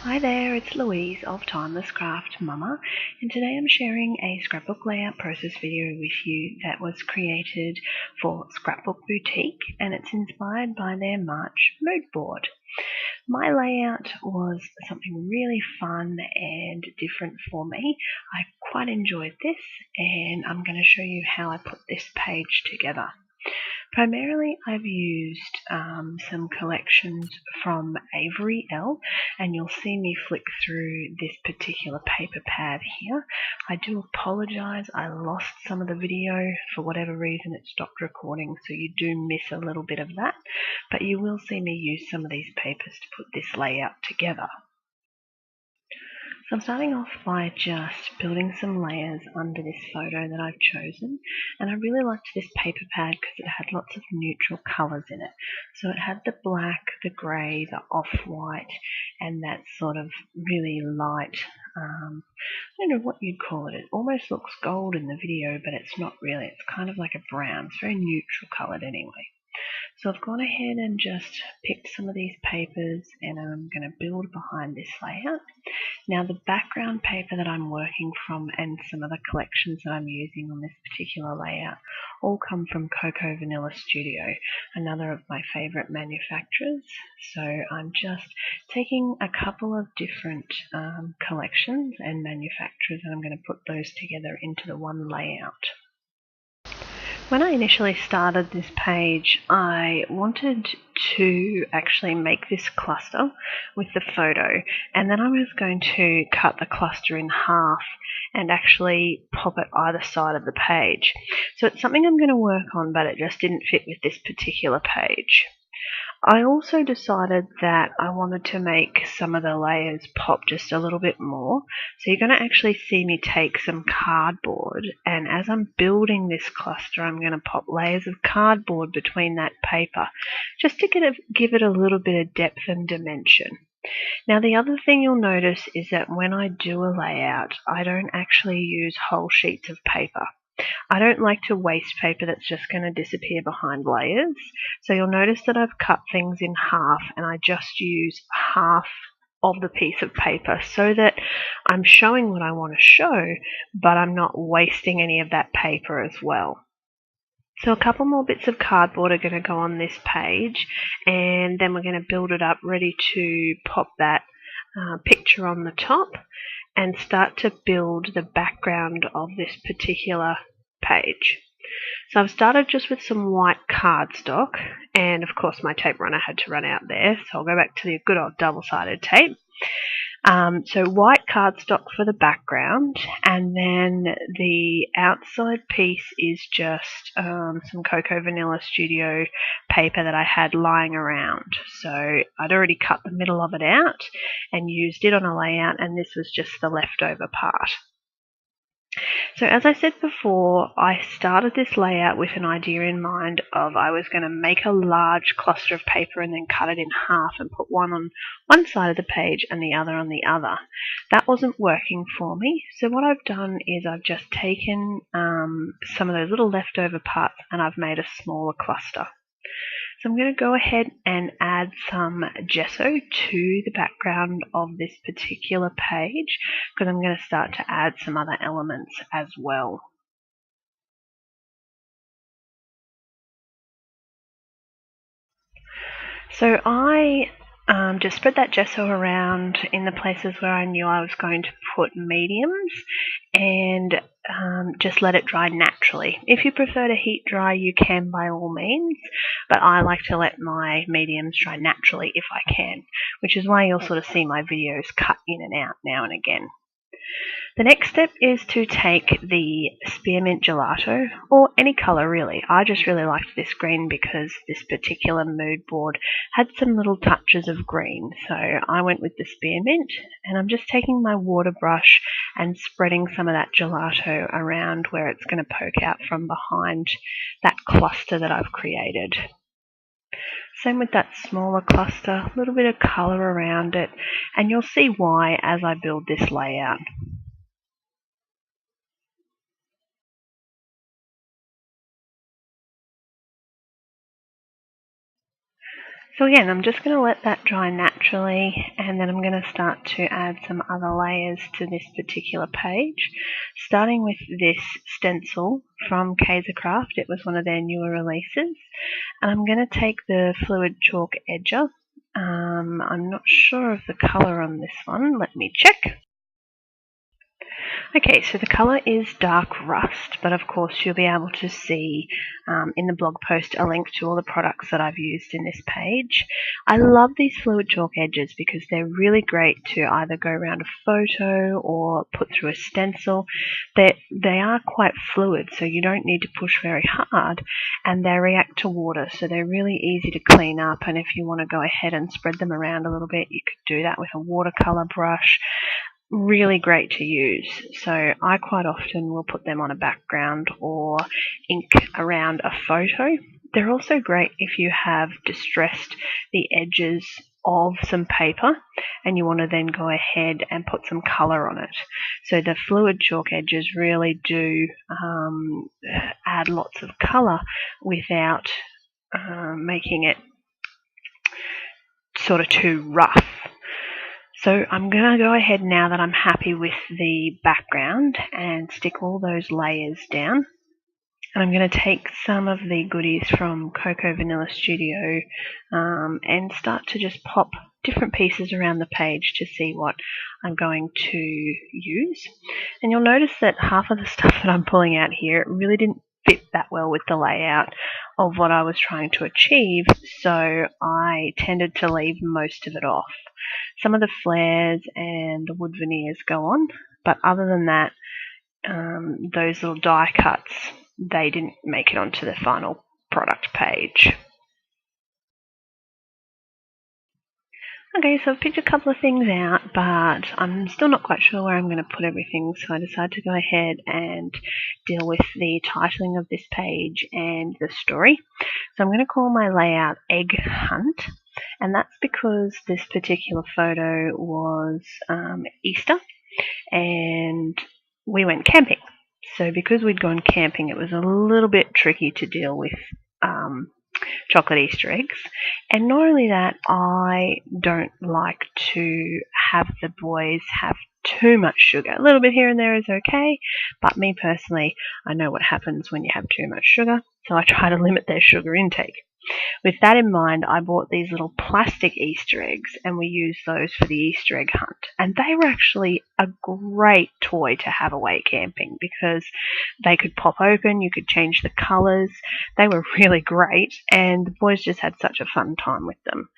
Hi there, it's Louise of Timeless Craft Mama, and today I'm sharing a scrapbook layout process video with you that was created for Scrapbook Boutique, and it's inspired by their March mood board. My layout was something really fun and different for me. I quite enjoyed this, and I'm going to show you how I put this page together. Primarily, I've used some collections from Avery L, and you'll see me flick through this particular paper pad here. I do apologise, I lost some of the video. For whatever reason, it stopped recording, so you do miss a little bit of that, but you will see me use some of these papers to put this layout together. So I'm starting off by just building some layers under this photo that I've chosen, and I really liked this paper pad because it had lots of neutral colours in it. So it had the black, the grey, the off-white, and that sort of really light, I don't know what you'd call it. It almost looks gold in the video, but it's not really. It's kind of like a brown. It's very neutral coloured anyway. So I've gone ahead and just picked some of these papers, and I'm going to build behind this layout. Now the background paper that I'm working from and some of the collections that I'm using on this particular layout all come from Cocoa Vanilla Studio, another of my favourite manufacturers. So I'm just taking a couple of different collections and manufacturers, and I'm going to put those together into the one layout. When I initially started this page, I wanted to actually make this cluster with the photo, and then I was going to cut the cluster in half and actually pop it either side of the page. So it's something I'm going to work on, but it just didn't fit with this particular page. I also decided that I wanted to make some of the layers pop just a little bit more. So you're going to actually see me take some cardboard, and as I'm building this cluster, I'm going to pop layers of cardboard between that paper just to give it a little bit of depth and dimension. Now the other thing you'll notice is that when I do a layout, I don't actually use whole sheets of paper. I don't like to waste paper that's just going to disappear behind layers. So you'll notice that I've cut things in half, and I just use half of the piece of paper so that I'm showing what I want to show, but I'm not wasting any of that paper as well. So a couple more bits of cardboard are going to go on this page, and then we're going to build it up ready to pop that picture on the top and start to build the background of this particular page. So I've started just with some white cardstock, and of course my tape runner had to run out there, so I'll go back to the good old double-sided tape. So white cardstock for the background, and then the outside piece is just some Cocoa Vanilla Studio paper that I had lying around. So I'd already cut the middle of it out and used it on a layout, and this was just the leftover part. So as I said before, I started this layout with an idea in mind of I was going to make a large cluster of paper and then cut it in half and put one on one side of the page and the other on the other. That wasn't working for me, so what I've done is I've just taken some of those little leftover parts and I've made a smaller cluster. So I'm going to go ahead and add some gesso to the background of this particular page, because I'm going to start to add some other elements as well. So I just spread that gesso around in the places where I knew I was going to put mediums, and just let it dry naturally. If you prefer to heat dry, you can by all means, but I like to let my mediums dry naturally if I can, which is why you'll sort of see my videos cut in and out now and again. The next step is to take the spearmint gelato, or any colour really. I just really liked this green because this particular mood board had some little touches of green, so I went with the spearmint, and I'm just taking my water brush and spreading some of that gelato around where it's going to poke out from behind that cluster that I've created. Same with that smaller cluster, a little bit of colour around it, and you'll see why as I build this layout. So again, I'm just going to let that dry naturally, and then I'm going to start to add some other layers to this particular page, starting with this stencil from Kaisercraft. It was one of their newer releases, and I'm going to take the fluid chalk edger. I'm not sure of the colour on this one. Let me check. Okay, so the colour is dark rust, but of course you'll be able to see in the blog post a link to all the products that I've used in this page. I love these fluid chalk edges because they're really great to either go around a photo or put through a stencil. They are quite fluid, so you don't need to push very hard, and they react to water, so they're really easy to clean up. And if you want to go ahead and spread them around a little bit, you could do that with a watercolour brush. Really great to use. So I quite often will put them on a background or ink around a photo. They're also great if you have distressed the edges of some paper and you want to then go ahead and put some colour on it. So the fluid chalk edges really do add lots of colour without making it sort of too rough. So I'm going to go ahead now that I'm happy with the background and stick all those layers down. And I'm going to take some of the goodies from Cocoa Vanilla Studio and start to just pop different pieces around the page to see what I'm going to use. And you'll notice that half of the stuff that I'm pulling out here really didn't fit that well with the layout of what I was trying to achieve, so I tended to leave most of it off. Some of the flares and the wood veneers go on, but other than that, those little die cuts, they didn't make it onto the final product page. Okay, so I've picked a couple of things out, but I'm still not quite sure where I'm going to put everything, so I decided to go ahead and deal with the titling of this page and the story. So I'm going to call my layout Egg Hunt, and that's because this particular photo was Easter, and we went camping. So because we'd gone camping, it was a little bit tricky to deal with chocolate Easter eggs. And not only that, I don't like to have the boys have too much sugar. A little bit here and there is okay, but me personally, I know what happens when you have too much sugar, so I try to limit their sugar intake. With that in mind, I bought these little plastic Easter eggs, and we used those for the Easter egg hunt. And they were actually a great toy to have away camping because they could pop open, you could change the colours. They were really great, and the boys just had such a fun time with them.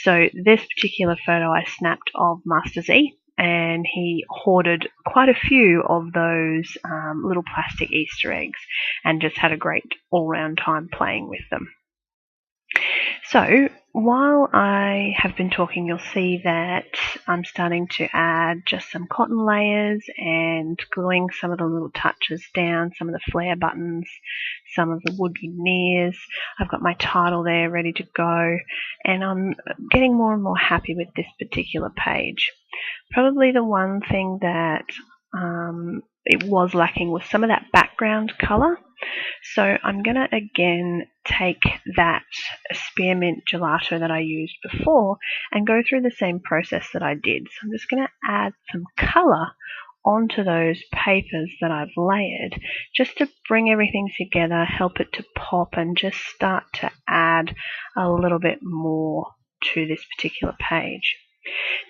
So this particular photo I snapped of Master Z, and he hoarded quite a few of those little plastic Easter eggs and just had a great all-round time playing with them. So while I have been talking, you'll see that I'm starting to add just some cotton layers and gluing some of the little touches down, some of the flare buttons, some of the wood veneers. I've got my title there ready to go, and I'm getting more and more happy with this particular page. Probably the one thing that it was lacking was some of that background colour. So I'm going to again take that spearmint gelato that I used before and go through the same process that I did. So I'm just going to add some colour onto those papers that I've layered just to bring everything together, help it to pop, and just start to add a little bit more to this particular page.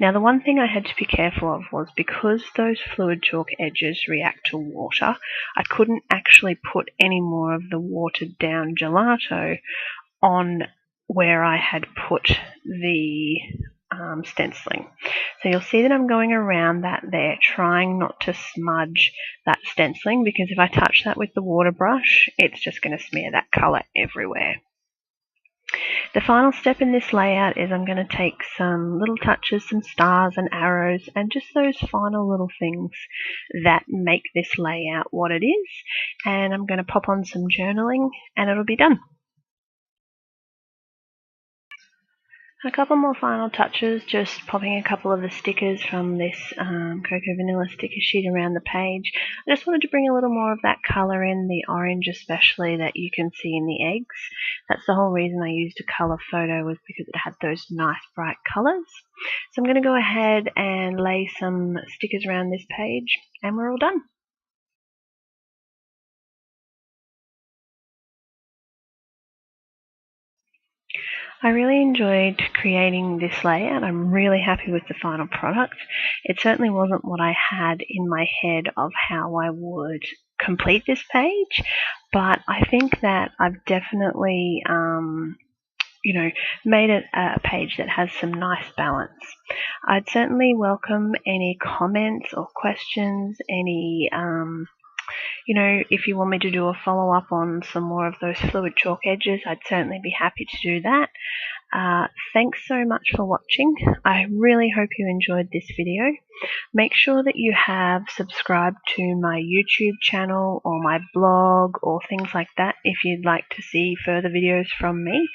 Now, the one thing I had to be careful of was because those fluid chalk edges react to water, I couldn't actually put any more of the watered down gelato on where I had put the stenciling. So you'll see that I'm going around that there, trying not to smudge that stenciling, because if I touch that with the water brush, it's just going to smear that colour everywhere. The final step in this layout is I'm going to take some little touches, some stars and arrows, and just those final little things that make this layout what it is. And I'm going to pop on some journaling and it'll be done. A couple more final touches, just popping a couple of the stickers from this Cocoa Vanilla sticker sheet around the page. I just wanted to bring a little more of that colour in, the orange especially that you can see in the eggs. That's the whole reason I used a colour photo, was because it had those nice bright colours. So I'm going to go ahead and lay some stickers around this page and we're all done. I really enjoyed creating this layout. I'm really happy with the final product. It certainly wasn't what I had in my head of how I would complete this page, but I think that I've definitely made it a page that has some nice balance. I'd certainly welcome any comments or questions, any if you want me to do a follow-up on some more of those fluid chalk edges, I'd certainly be happy to do that. Thanks so much for watching. I really hope you enjoyed this video. Make sure that you have subscribed to my YouTube channel or my blog or things like that if you'd like to see further videos from me.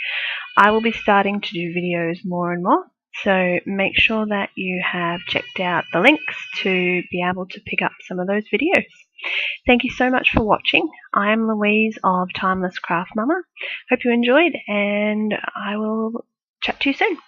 I will be starting to do videos more and more, so make sure that you have checked out the links to be able to pick up some of those videos. Thank you so much for watching. I am Louise of Timeless Craft Mama. Hope you enjoyed, and I will chat to you soon.